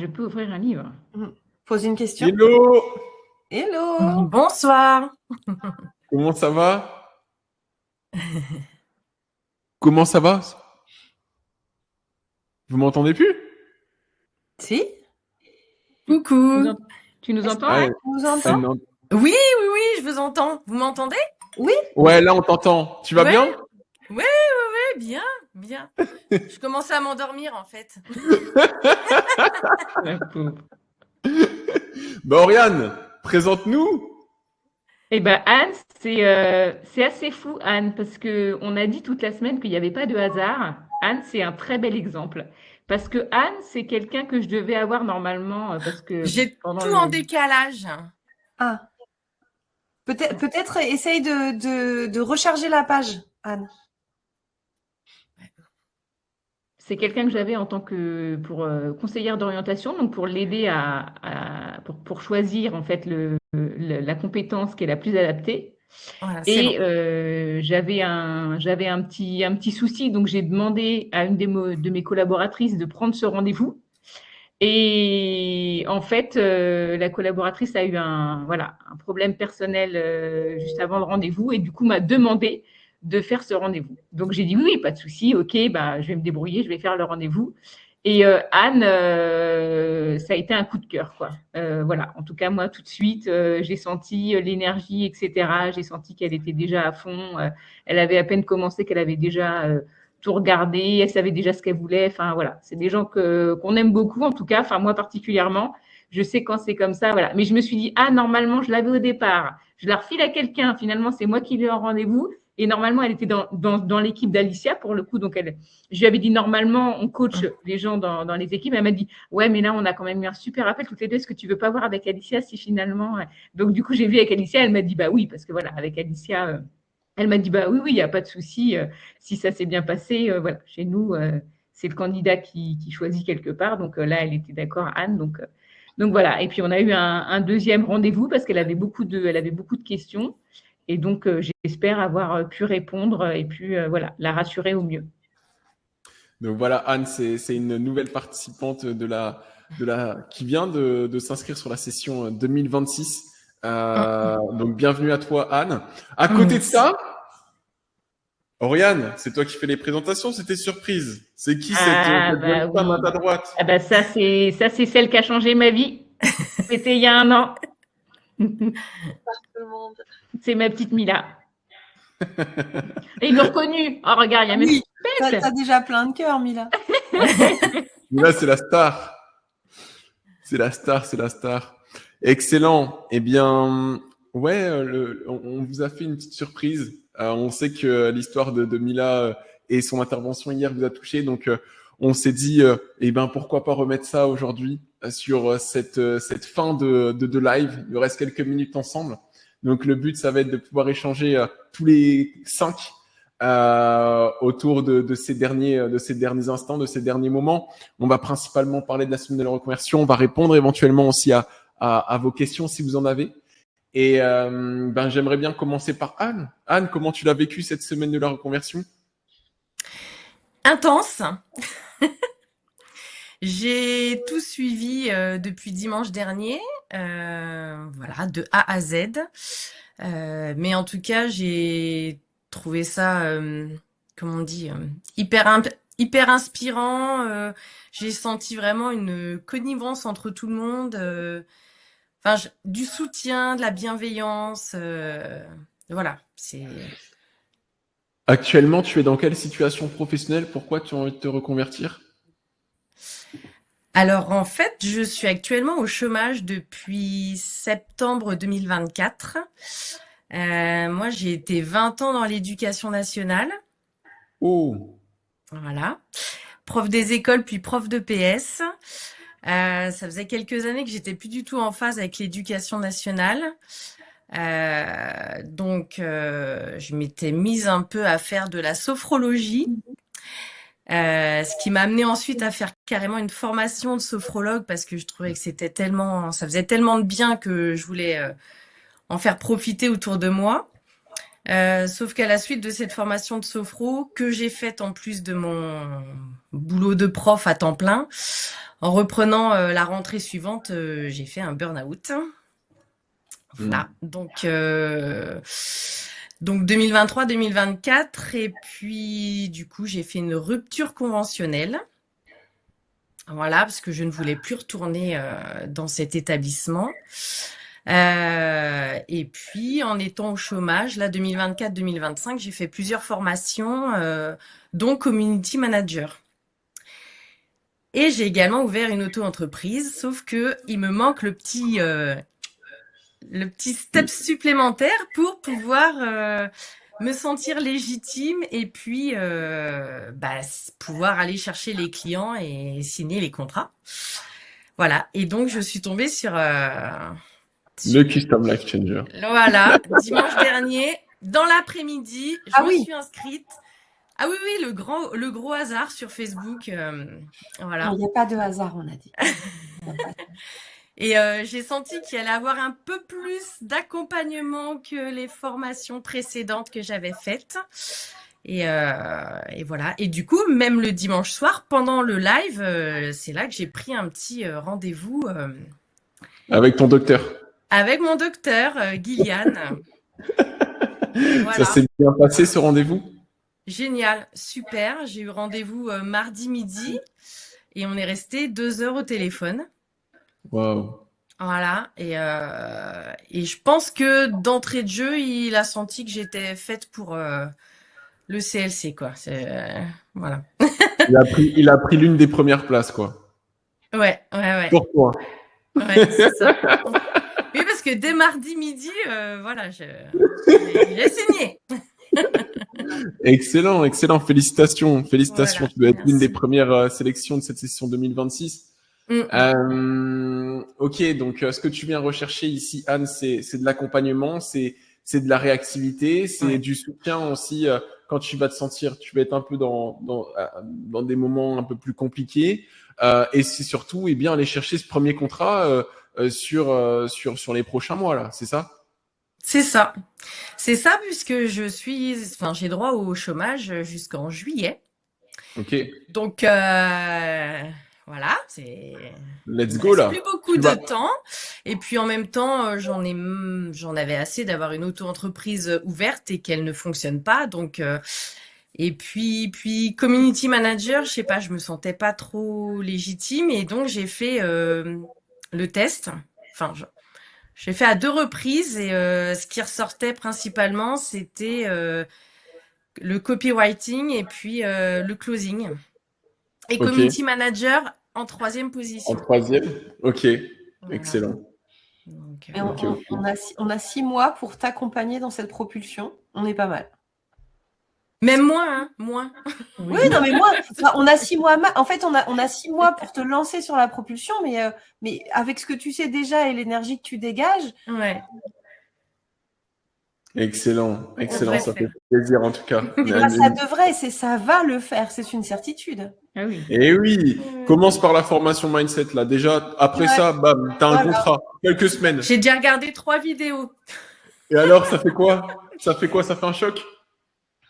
je peux ouvrir un livre. Pose une question. Hello! Hello! Bonsoir. Comment ça va? Comment ça va? Vous m'entendez plus? Si? Coucou. Tu nous entends? Ah, On vous entend? non. Oui, je vous entends. Vous m'entendez? Ouais, là on t'entend. Tu vas Ouais. bien? Oui, bien. Je commençais à m'endormir en fait. La pauvre. Bah Oriane, présente-nous. Eh ben Anne, c'est assez fou, Anne, parce que on a dit toute la semaine qu'il n'y avait pas de hasard. Anne, c'est un très bel exemple. Parce que Anne, c'est quelqu'un que je devais avoir normalement, parce que J'ai pendant tout le... en décalage. Ah. Peut-être essaye de recharger la page, Anne. C'est quelqu'un que j'avais en tant que conseillère d'orientation, donc pour l'aider pour choisir en fait la compétence qui est la plus adaptée. Voilà, c'est Et bon. j'avais un petit souci, donc j'ai demandé à une de mes collaboratrices de prendre ce rendez-vous. Et en fait, la collaboratrice a eu un problème personnel juste avant le rendez-vous et du coup m'a demandé de faire ce rendez-vous. Donc j'ai dit oui, pas de souci, ok, bah je vais me débrouiller, je vais faire le rendez-vous. Et Anne, ça a été un coup de cœur, quoi. Voilà. En tout cas, moi, tout de suite, j'ai senti l'énergie, etc. J'ai senti qu'elle était déjà à fond. Elle avait à peine commencé, qu'elle avait déjà tout regardé. Elle savait déjà ce qu'elle voulait. Enfin, voilà. C'est des gens qu'on aime beaucoup, en tout cas. Enfin, moi particulièrement. Je sais quand c'est comme ça, voilà. Mais je me suis dit, ah, normalement, je l'avais au départ. Je la refile à quelqu'un. Finalement, c'est moi qui lui ai en rendez-vous. Et normalement, elle était dans l'équipe d'Alicia, pour le coup. Donc, je lui avais dit, normalement, on coach les gens dans les équipes. Elle m'a dit, ouais, mais là, on a quand même eu un super appel toutes les deux. Est-ce que tu veux pas voir avec Alicia si finalement. Donc, du coup, j'ai vu avec Alicia. Elle m'a dit, bah oui, parce que voilà, avec Alicia, elle m'a dit, bah oui, il n'y a pas de souci. Si ça s'est bien passé, voilà, chez nous, c'est le candidat qui choisit quelque part. Donc, là, elle était d'accord, Anne. Donc voilà. Et puis, on a eu un deuxième rendez-vous parce qu'elle avait elle avait beaucoup de questions. Et donc, j'espère avoir pu répondre et puis voilà, la rassurer au mieux. Donc voilà, Anne, c'est une nouvelle participante qui vient de s'inscrire sur la session 2026. Donc bienvenue à toi, Anne. À côté de ça, Oriane, c'est toi qui fais les présentations, c'était surprise. C'est qui cette jeune femme à ta droite? Ah bah ça c'est celle qui a changé ma vie. C'était il y a un an. C'est ma petite Mila. Et il m'a reconnu. Oh regarde, il y a même Oui, t'as déjà plein de cœurs, Mila. Mila, c'est la star. C'est la star. Excellent. Eh bien, ouais, on vous a fait une petite surprise. On sait que l'histoire de Mila et son intervention hier vous a touché, donc on s'est dit, eh ben pourquoi pas remettre ça aujourd'hui sur cette fin de live. Il nous reste quelques minutes ensemble. Donc le but, ça va être de pouvoir échanger tous les 5 autour de ces derniers instants, de ces derniers moments. On va principalement parler de la semaine de la reconversion. On va répondre éventuellement aussi à vos questions si vous en avez. Et j'aimerais bien commencer par Anne. Anne, comment tu l'as vécu cette semaine de la reconversion? Intense. J'ai tout suivi depuis dimanche dernier, voilà, de A à Z. Mais en tout cas, j'ai trouvé ça, comment on dit, hyper inspirant. J'ai senti vraiment une connivence entre tout le monde. Enfin, du soutien, de la bienveillance. Voilà, c'est. Actuellement, tu es dans quelle situation professionnelle? Pourquoi tu as envie de te reconvertir? Alors en fait, je suis actuellement au chômage depuis septembre 2024. Moi, j'ai été 20 ans dans l'éducation nationale. Oh, Voilà. Prof des écoles, puis prof de PS. Ça faisait quelques années que j'étais plus du tout en phase avec l'éducation nationale. Donc, je m'étais mise un peu à faire de la sophrologie. Ce qui m'a amené ensuite à faire carrément une formation de sophrologue parce que je trouvais que ça faisait tellement de bien que je voulais en faire profiter autour de moi. Sauf qu'à la suite de cette formation de sophro que j'ai faite en plus de mon boulot de prof à temps plein, en reprenant la rentrée suivante, j'ai fait un burn-out. Voilà, donc 2023-2024, et puis du coup j'ai fait une rupture conventionnelle. Voilà, parce que je ne voulais plus retourner dans cet établissement. Et puis, en étant au chômage, là, 2024-2025, j'ai fait plusieurs formations, dont Community Manager. Et j'ai également ouvert une auto-entreprise, sauf que il me manque le petit step supplémentaire pour pouvoir me sentir légitime et puis pouvoir aller chercher les clients et signer les contrats. Voilà. Et donc, je suis tombée sur Le Custom Life Changer. Voilà, dimanche dernier, dans l'après-midi, je me suis inscrite. Ah oui, oui, le gros hasard sur Facebook. Voilà. Il n'y a pas de hasard, on a dit. Et j'ai senti qu'il allait avoir un peu plus d'accompagnement que les formations précédentes que j'avais faites. Et voilà. Et du coup, même le dimanche soir, pendant le live, c'est là que j'ai pris un petit rendez-vous. Avec ton docteur. Avec mon docteur, Gillian. Ça Voilà. s'est bien passé ce rendez-vous? Génial, super. J'ai eu rendez-vous mardi midi et on est resté 2 heures au téléphone. Waouh. Voilà. Et je pense que d'entrée de jeu, il a senti que j'étais faite pour le CLC, quoi. Voilà. Il a pris l'une des premières places, quoi. Ouais. Pour toi. Ouais, c'est ça. Oui, parce que dès mardi midi, voilà, j'ai signé. Excellent, excellent. Félicitations. Félicitations. Voilà, Tu dois être l'une des merci. premières sélections de cette session 2026. Ok, donc ce que tu viens rechercher ici, Anne, c'est de l'accompagnement, c'est de la réactivité, c'est du soutien aussi quand tu vas te sentir, tu vas être un peu dans des moments un peu plus compliqués. Et c'est surtout bien aller chercher ce premier contrat sur les prochains mois là, c'est ça? C'est ça. C'est ça, puisque j'ai droit au chômage jusqu'en juillet. Ok. Donc, voilà, Let's il me go reste là. plus beaucoup de temps. Et puis en même temps, j'en avais assez d'avoir une auto-entreprise ouverte et qu'elle ne fonctionne pas. Donc, et puis community manager, je sais pas, je me sentais pas trop légitime et donc j'ai fait le test. Enfin, j'ai fait à 2 reprises et ce qui ressortait principalement, c'était le copywriting et puis le closing. Et Ok. community manager en 3e En position. 3e. Ok. Voilà. Excellent. Donc, Et on a 6 mois pour t'accompagner dans cette propulsion. On est pas mal. même moins, hein, moins. Oui, non, mais moi, on a 6 mois. En fait, on a 6 mois pour te lancer sur la propulsion, mais avec ce que tu sais déjà et l'énergie que tu dégages. Ouais. Excellent, excellent, devrait ça le fait faire. plaisir en tout cas. Ça devrait, ça va le faire, c'est une certitude. Ah oui. Et oui, commence par la formation mindset là. Déjà, après ça, bam, t'as un contrat, quelques semaines. J'ai déjà regardé 3 vidéos. Et alors, ça fait quoi? Ça fait quoi? Ça fait un choc?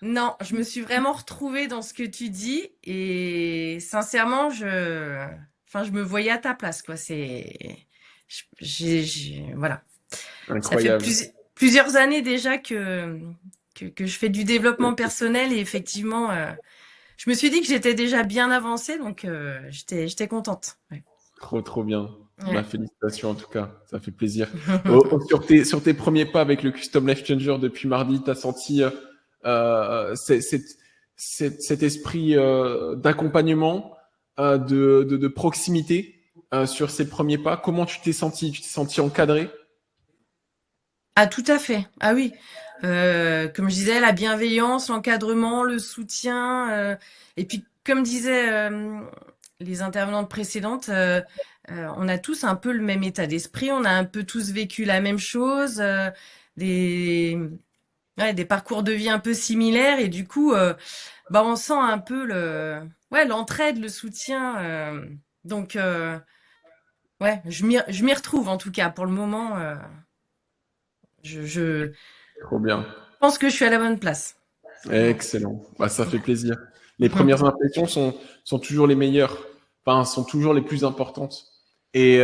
Non, je me suis vraiment retrouvée dans ce que tu dis et sincèrement, je me voyais à ta place, quoi. Voilà. Incroyable. Ça fait plusieurs années déjà que je fais du développement personnel et effectivement, je me suis dit que j'étais déjà bien avancée, donc j'étais contente. Ouais. Trop bien. Ouais. Félicitations en tout cas, ça fait plaisir. Sur tes premiers pas avec le Custom Life Changer depuis mardi, t'as senti cet esprit d'accompagnement, de proximité sur ces premiers pas. Comment tu t'es senti? Tu t'es senti encadré? Ah, tout à fait. Ah oui. Comme je disais, la bienveillance, l'encadrement, le soutien. Et puis, comme disaient les intervenantes précédentes, on a tous un peu le même état d'esprit. On a un peu tous vécu la même chose, des parcours de vie un peu similaires. Et du coup, on sent un peu l'entraide, le soutien. Donc, je m'y retrouve en tout cas pour le moment. Trop bien. pense que je suis à la bonne place. Excellent. Bah, ça fait plaisir. Les premières impressions sont toujours les meilleures, enfin, sont toujours les plus importantes. Et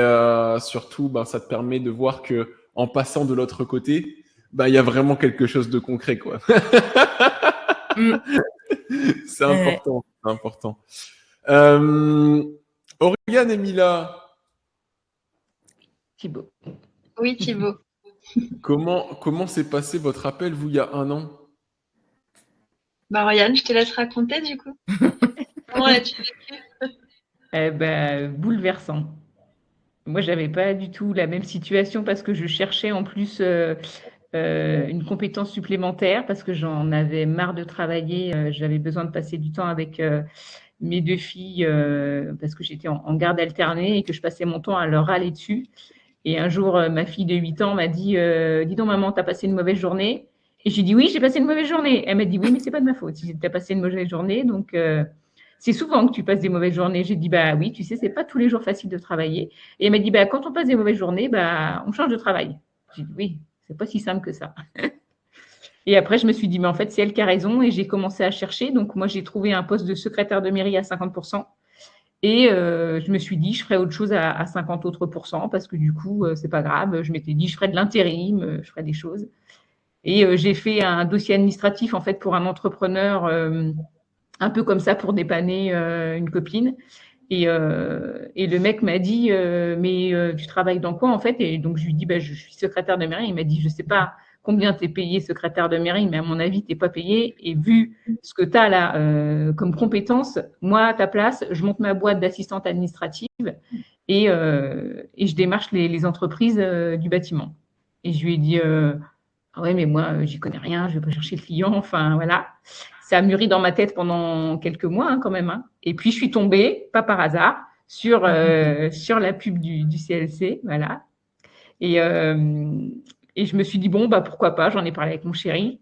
surtout, bah, ça te permet de voir que en passant de l'autre côté, bah, il y a vraiment quelque chose de concret, quoi. Mm. C'est important, c'est important. Oriane et Mila, Thibaut. Oui, Thibaut. comment s'est passé votre appel, vous, il y a 1 an? Bah, Oriane, je te laisse raconter du coup. Comment l'as-tu vécu? Bouleversant. Moi, j'avais pas du tout la même situation parce que je cherchais en plus une compétence supplémentaire parce que j'en avais marre de travailler. J'avais besoin de passer du temps avec mes 2 filles parce que j'étais en garde alternée et que je passais mon temps à leur râler dessus. Et un jour, ma fille de 8 ans m'a dit dis donc, maman, t'as passé une mauvaise journée? Et j'ai dit oui, j'ai passé une mauvaise journée. Elle m'a dit oui, mais c'est pas de ma faute. Si t'as passé une mauvaise journée, donc c'est souvent que tu passes des mauvaises journées. J'ai dit bah oui, tu sais, c'est pas tous les jours facile de travailler. Et elle m'a dit bah quand on passe des mauvaises journées, bah on change de travail. J'ai dit oui, c'est pas si simple que ça. Et après, je me suis dit mais en fait, c'est elle qui a raison et j'ai commencé à chercher. Donc moi, j'ai trouvé un poste de secrétaire de mairie à 50%. Et je me suis dit, je ferais autre chose à 50 autres pourcents parce que du coup, c'est pas grave. Je m'étais dit, je ferais de l'intérim, je ferais des choses. Et j'ai fait un dossier administratif en fait pour un entrepreneur, un peu comme ça pour dépanner une copine. Et le mec m'a dit, mais tu travailles dans quoi en fait? Et donc je lui dis, bah, je suis secrétaire de mairie. Il m'a dit, je sais pas combien tu es payé secrétaire de mairie, mais à mon avis, tu n'es pas payé. Et vu ce que tu as là comme compétence, moi, à ta place, je monte ma boîte d'assistante administrative et je démarche les entreprises du bâtiment. Et je lui ai dit, ah ouais, mais moi, j'y connais rien, je vais pas chercher le client. Enfin, voilà. Ça a mûri dans ma tête pendant quelques mois quand même. Et puis, je suis tombée, pas par hasard, sur la pub du CLC. Voilà. Et je me suis dit, bon, bah, pourquoi pas, j'en ai parlé avec mon chéri.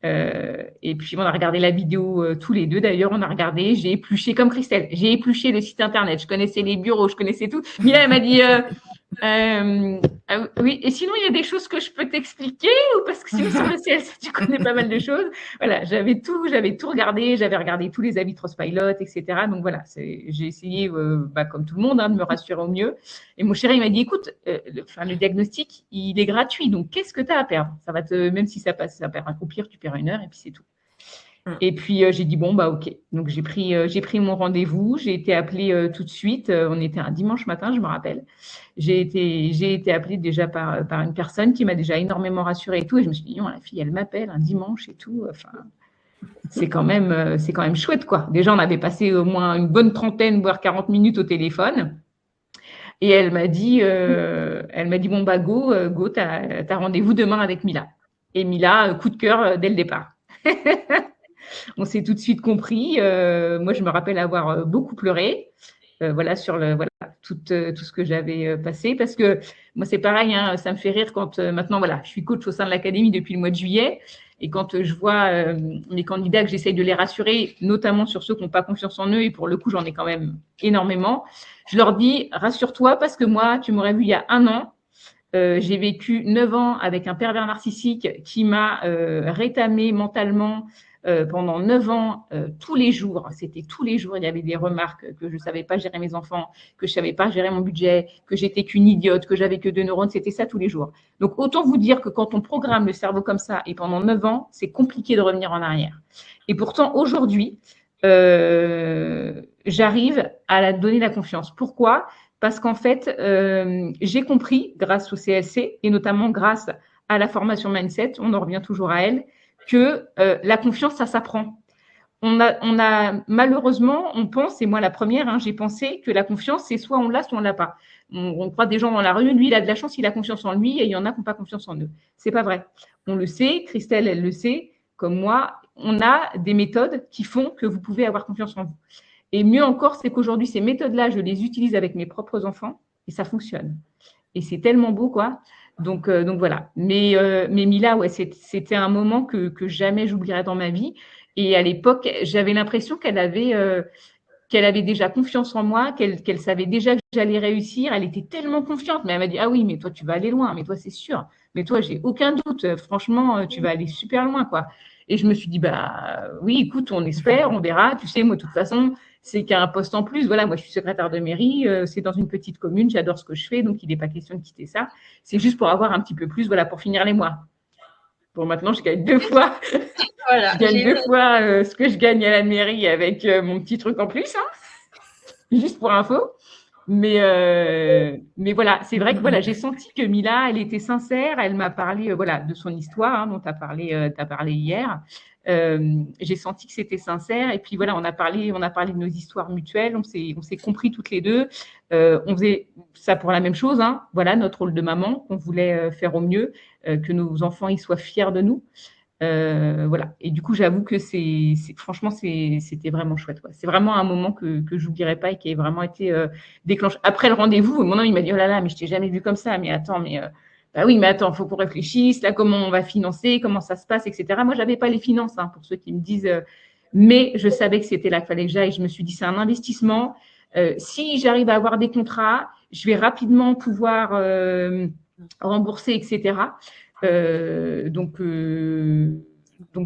Et puis, on a regardé la vidéo tous les deux. D'ailleurs, on a regardé, j'ai épluché comme Christelle. J'ai épluché le site internet. Je connaissais les bureaux, je connaissais tout. Mila, elle m'a dit, oui, et sinon, il y a des choses que je peux t'expliquer ou parce que sinon, sur le CLC, tu connais pas mal de choses. Voilà, j'avais tout regardé. J'avais regardé tous les avis Trustpilot, etc. Donc voilà, j'ai essayé, comme tout le monde, de me rassurer au mieux. Et mon chéri, il m'a dit, écoute, le diagnostic, il est gratuit. Donc, qu'est-ce que tu as à perdre? Ça va même si ça passe, ça perd au pire, tu perds 1 heure et puis c'est tout. Et puis, j'ai dit, bon, bah, OK. Donc, j'ai pris mon rendez-vous. J'ai été appelée tout de suite. On était un dimanche matin, je me rappelle. J'ai été appelée déjà par une personne qui m'a déjà énormément rassurée et tout. Et je me suis dit, non, la fille, elle m'appelle un dimanche et tout. Enfin, c'est quand même chouette, quoi. Déjà, on avait passé au moins une bonne 30, voire 40 minutes au téléphone. Et elle m'a dit, bon, bah, go, t'as rendez-vous demain avec Mila. Et Mila, coup de cœur dès le départ. On s'est tout de suite compris. Moi, je me rappelle avoir beaucoup pleuré. Sur tout ce que j'avais passé. Parce que moi, c'est pareil, ça me fait rire quand maintenant, voilà, je suis coach au sein de l'académie depuis le mois de juillet. Et quand je vois mes candidats, que j'essaye de les rassurer, notamment sur ceux qui n'ont pas confiance en eux, et pour le coup, j'en ai quand même énormément, je leur dis, rassure-toi, parce que moi, tu m'aurais vu il y a 1 an, j'ai vécu 9 ans avec un pervers narcissique qui m'a rétamé mentalement pendant 9 ans, tous les jours. C'était tous les jours, il y avait des remarques que je ne savais pas gérer mes enfants, que je ne savais pas gérer mon budget, que j'étais qu'une idiote, que j'avais que 2 neurones. C'était ça tous les jours. Donc, autant vous dire que quand on programme le cerveau comme ça et pendant 9 ans, c'est compliqué de revenir en arrière. Et pourtant, aujourd'hui, j'arrive à la donner la confiance. Pourquoi ? Parce qu'en fait, j'ai compris, grâce au CLC, et notamment grâce à la formation Mindset, on en revient toujours à elle, que la confiance, ça s'apprend. On a malheureusement, on pense, et moi la première, j'ai pensé que la confiance, c'est soit on l'a, soit on l'a pas. On croit des gens dans la rue, lui, il a de la chance, il a confiance en lui, et il y en a qui n'ont pas confiance en eux. C'est pas vrai. On le sait, Christelle, elle le sait, comme moi, on a des méthodes qui font que vous pouvez avoir confiance en vous. Et mieux encore, c'est qu'aujourd'hui, ces méthodes-là, je les utilise avec mes propres enfants et ça fonctionne. Et c'est tellement beau, quoi. Donc voilà. Mais Mila, ouais, c'était un moment que jamais j'oublierai dans ma vie. Et à l'époque, j'avais l'impression qu'elle avait qu'elle avait déjà confiance en moi, qu'elle savait déjà que j'allais réussir. Elle était tellement confiante, mais elle m'a dit, ah oui, mais toi, tu vas aller loin, mais toi, c'est sûr. Mais toi, j'ai aucun doute. Franchement, tu vas aller super loin, quoi. Et je me suis dit, bah oui, écoute, on espère, on verra. Tu sais, moi, de toute façon, c'est qu'il y a un poste en plus. Voilà, moi, je suis secrétaire de mairie. C'est dans une petite commune. J'adore ce que je fais, donc il n'est pas question de quitter ça. C'est juste pour avoir un petit peu plus, voilà, pour finir les mois. Bon, maintenant, je gagne 2 fois. Voilà, Je gagne 2 fois ce que je gagne à la mairie avec mon petit truc en plus, juste pour info. Mais voilà, c'est vrai que voilà, j'ai senti que Mila, elle était sincère. Elle m'a parlé voilà, de son histoire dont tu as parlé hier. J'ai senti que c'était sincère. Et puis voilà, on a parlé de nos histoires mutuelles. On s'est compris toutes les deux. On faisait ça pour la même chose. Voilà, notre rôle de maman qu'on voulait faire au mieux, que nos enfants ils soient fiers de nous. Voilà. Et du coup, j'avoue que franchement, c'était vraiment chouette. Ouais. C'est vraiment un moment que j'oublierai pas et qui a vraiment été déclenché. Après le rendez-vous, mon homme, il m'a dit, oh là là, mais je t'ai jamais vu comme ça. Mais attends, bah oui, mais attends, faut qu'on réfléchisse. Là, comment on va financer, comment ça se passe, etc. Moi, j'avais pas les finances, pour ceux qui me disent, mais je savais que c'était là qu'il fallait que j'aille. Je me suis dit, c'est un investissement. Si j'arrive à avoir des contrats, je vais rapidement pouvoir rembourser, etc. Donc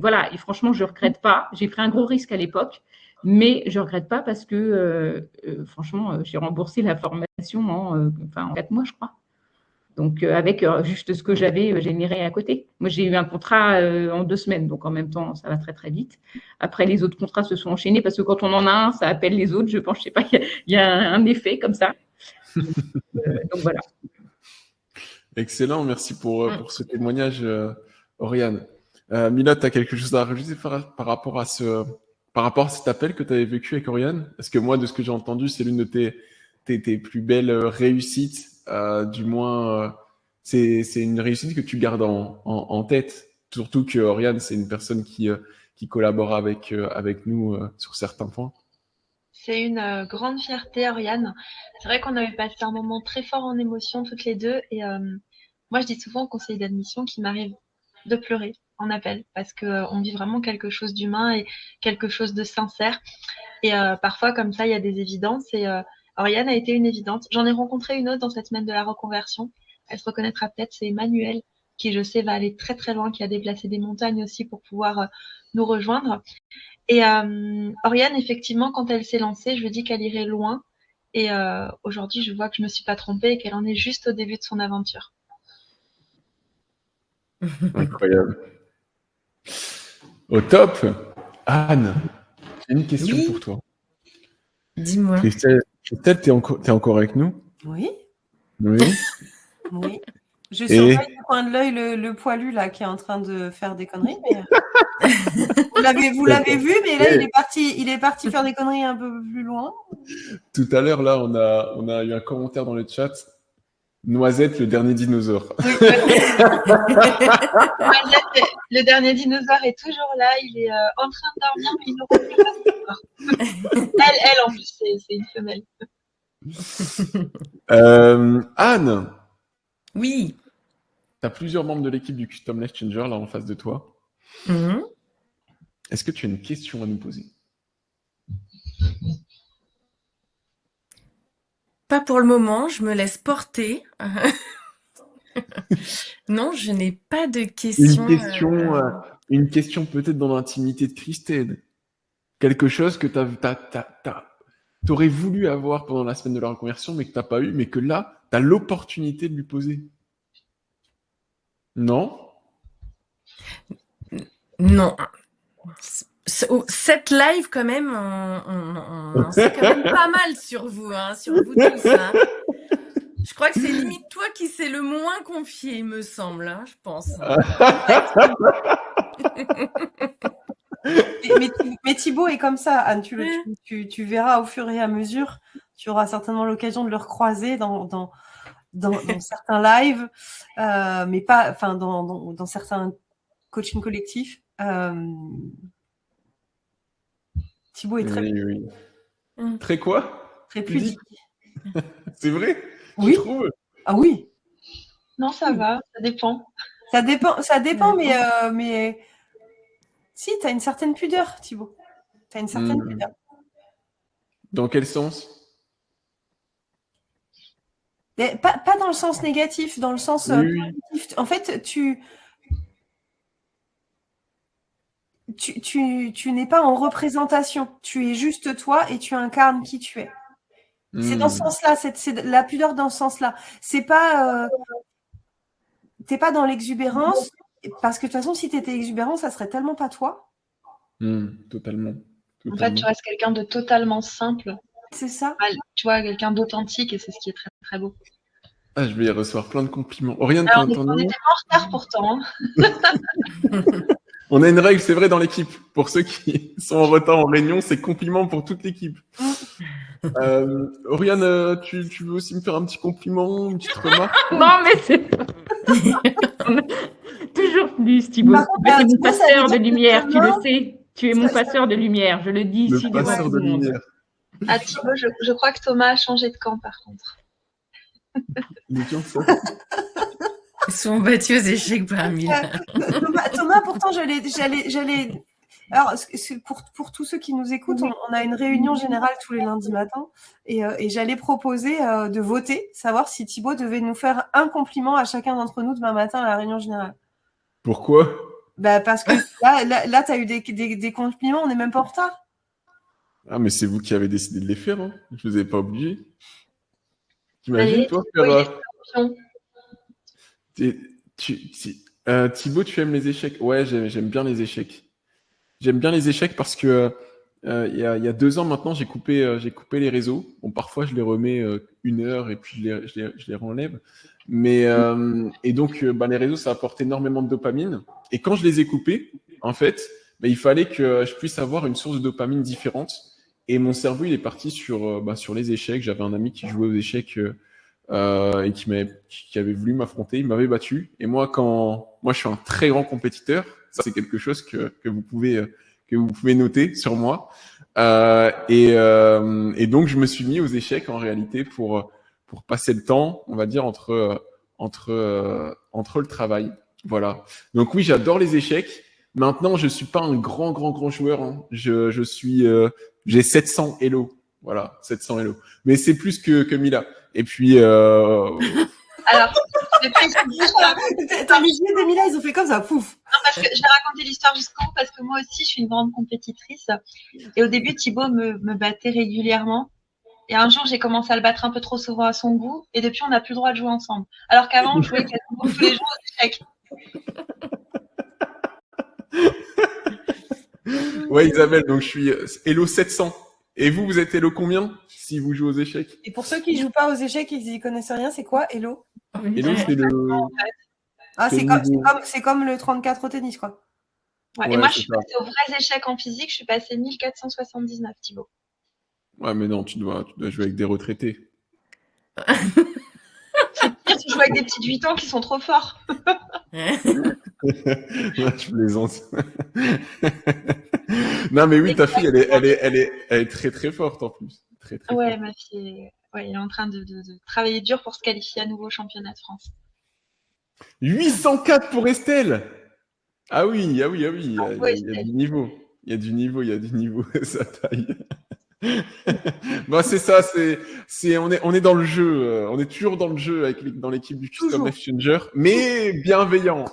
voilà, et franchement, je ne regrette pas. J'ai pris un gros risque à l'époque, mais je ne regrette pas parce que, franchement, j'ai remboursé la formation en 4 mois, je crois. Donc, avec juste ce que j'avais généré à côté. Moi, j'ai eu un contrat en 2 semaines, donc en même temps, ça va très, très vite. Après, les autres contrats se sont enchaînés parce que quand on en a un, ça appelle les autres. Je pense, je sais pas, il y a un effet comme ça. Donc voilà. Excellent, merci pour ce témoignage, Oriane. Mila, tu as quelque chose à rajouter par rapport à cet appel que tu avais vécu avec Oriane? Parce que moi, de ce que j'ai entendu, c'est l'une de tes plus belles réussites. Du moins, c'est une réussite que tu gardes en tête. Surtout que Oriane, c'est une personne qui collabore avec nous sur certains points. C'est une grande fierté, Oriane. C'est vrai qu'on avait passé un moment très fort en émotion toutes les deux. Et moi, je dis souvent au conseil d'admission qu'il m'arrive de pleurer en appel parce qu'on vit vraiment quelque chose d'humain et quelque chose de sincère. Et parfois, comme ça, il y a des évidences. Et Oriane a été une évidente. J'en ai rencontré une autre dans cette semaine de la reconversion. Elle se reconnaîtra peut-être, c'est Emmanuel, qui, je sais, va aller très, très loin, qui a déplacé des montagnes aussi pour pouvoir nous rejoindre. Et Oriane, effectivement, quand elle s'est lancée, je lui ai dit qu'elle irait loin. Et aujourd'hui, je vois que je me suis pas trompée et qu'elle en est juste au début de son aventure. Incroyable. Au top. Anne, j'ai une question pour toi. Dis-moi. Christelle, t'es encore avec nous? Oui. Oui. Oui. Je surveille du coin de l'œil le poilu là qui est en train de faire des conneries. Mais... vous l'avez vu, mais là il est parti faire des conneries un peu plus loin. Tout à l'heure là, on a eu un commentaire dans le chat. Noisette, le dernier dinosaure. Oui. Noisette, le dernier dinosaure est toujours là. Il est en train de dormir, mais il ne reprend pas. Elle en plus, c'est une femelle. Anne. Oui. Tu as plusieurs membres de l'équipe du Custom Life Changer là en face de toi. Est-ce que tu as une question à nous poser? Pas pour le moment, je me laisse porter. Non, je n'ai pas de question. Une question peut-être dans l'intimité de Christelle. Quelque chose que tu aurais voulu avoir pendant la semaine de la reconversion, mais que tu n'as pas eu, mais que là, tu as l'opportunité de lui poser. Non? Non. Cette live, quand même, on en sait quand même pas mal sur vous, sur vous tous. Je crois que c'est limite toi qui s'est le moins confié, il me semble, je pense. mais Thibaut est comme ça, Anne. Tu verras au fur et à mesure. Tu auras certainement l'occasion de le recroiser dans certains lives, mais pas, enfin, dans certains coachings collectifs. Thibaut est très oui. Très quoi? Très pudique. C'est vrai? Oui. Tu trouves? Ah oui. Non, ça va, ça dépend. Ça dépend, mais si, tu as une certaine pudeur, Thibaut. Tu as une certaine pudeur. Dans quel sens? Mais pas dans le sens négatif, dans le sens Oui. positif. En fait, tu n'es pas en représentation. Tu es juste toi et tu incarnes qui tu es. C'est dans ce sens-là, c'est la pudeur dans ce sens-là. C'est pas, t'es pas dans l'exubérance, parce que de toute façon, si tu étais exubérant, ça serait tellement pas toi. Totalement. En fait, tu restes quelqu'un de totalement simple. C'est ça. Tu vois, quelqu'un d'authentique et c'est ce qui est très très beau. Ah, je vais y recevoir plein de compliments. Oriane, Alors, ton on nom? était pas en retard pourtant. On a une règle, c'est vrai, dans l'équipe. Pour ceux qui sont en retard en réunion, c'est compliment pour toute l'équipe. Oriane, tu veux aussi me faire un petit compliment, une petite remarque? Non, mais c'est pas. Toujours plus, Thibaut. Par contre, Tu es mon Thibaut, ça passeur veut de dire que lumière, tu demain- le sais. Tu es mon passeur de lumière, je le dis Le ici devant passeur tout de le monde. lumière. Ah, Thibaut, je crois que Thomas a changé de camp par contre. Les gens, ça. Ils sont battus aux échecs par Mila. Thomas, pourtant, j'allais. Alors, pour tous ceux qui nous écoutent, on a une réunion générale tous les lundis matins et j'allais proposer de voter, savoir si Thibaut devait nous faire un compliment à chacun d'entre nous demain matin à la réunion générale. Pourquoi? Bah parce que là tu as eu des compliments, on n'est même pas en retard. Ah, mais c'est vous qui avez décidé de les faire, hein. Je vous ai pas obligé. T'imagines, Allez, toi, Thibaut, il faire... est champion. Thibaut, tu aimes les échecs? Ouais, j'aime bien les échecs. J'aime bien les échecs parce que il y a 2 ans maintenant, j'ai coupé les réseaux. Bon, parfois, je les remets 1 heure et puis je les renlève. Mais et donc, les réseaux, ça apporte énormément de dopamine. Et quand je les ai coupés, en fait, il fallait que je puisse avoir une source de dopamine différente. Et mon cerveau, il est parti sur les échecs. J'avais un ami qui jouait aux échecs et qui avait voulu m'affronter. Il m'avait battu. Et moi, je suis un très grand compétiteur. Ça, c'est quelque chose que vous pouvez noter sur moi. Et donc, je me suis mis aux échecs en réalité pour passer le temps, on va dire, entre le travail. Voilà. Donc oui, j'adore les échecs. Maintenant, je suis pas un grand joueur, hein. J'ai 700 Elo. Voilà, 700 Elo. Mais c'est plus que Mila. Et puis, Alors, je vais pas expliquer. T'as mis des Mila, ils ont fait comme ça, pouf. Non, parce que je vais raconter l'histoire jusqu'au bout parce que moi aussi, je suis une grande compétitrice. Et au début, Thibaut me battait régulièrement. Et un jour, j'ai commencé à le battre un peu trop souvent à son goût. Et depuis, on n'a plus le droit de jouer ensemble. Alors qu'avant, on jouait quasiment tous les jours aux échecs. Ouais, Isabelle, donc je suis Elo 700. Et vous êtes Elo combien si vous jouez aux échecs? Et pour ceux qui jouent pas aux échecs et qui y connaissent rien, c'est quoi Hello? Elo, c'est le... Ah, c'est c'est comme le 34 au tennis, quoi. Ouais, Ouais, et moi, c'est je suis ça. passée aux vrais échecs en physique. Je suis passée 1479, Thibaut. Ouais, mais non, tu dois jouer avec des retraités. Tu joues avec des petites 8 ans qui sont trop forts. Ouais, je plaisante. Non, mais oui, ta fille, elle est très très forte en plus. Très très Ouais, forte. ma fille, elle est en train de travailler dur pour se qualifier à nouveau au championnat de France. 804 pour Estelle. Ah oui. Il y a Estelle. du niveau. Il y a du niveau, ça taille. C'est ça, on est dans le jeu, on est toujours dans le jeu dans l'équipe du Custom Toujours. Exchanger, mais bienveillant.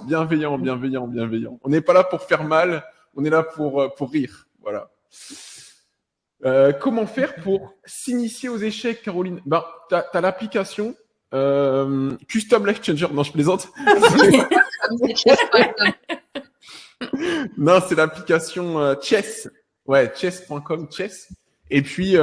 On n'est pas là pour faire mal, on est là pour rire, voilà. Comment faire pour s'initier aux échecs, Caroline? T'as l'application Custom Exchanger. Non, je plaisante. Comme c'est chess.com. Non, c'est l'application Chess. Ouais, chess.com, Chess. Et puis,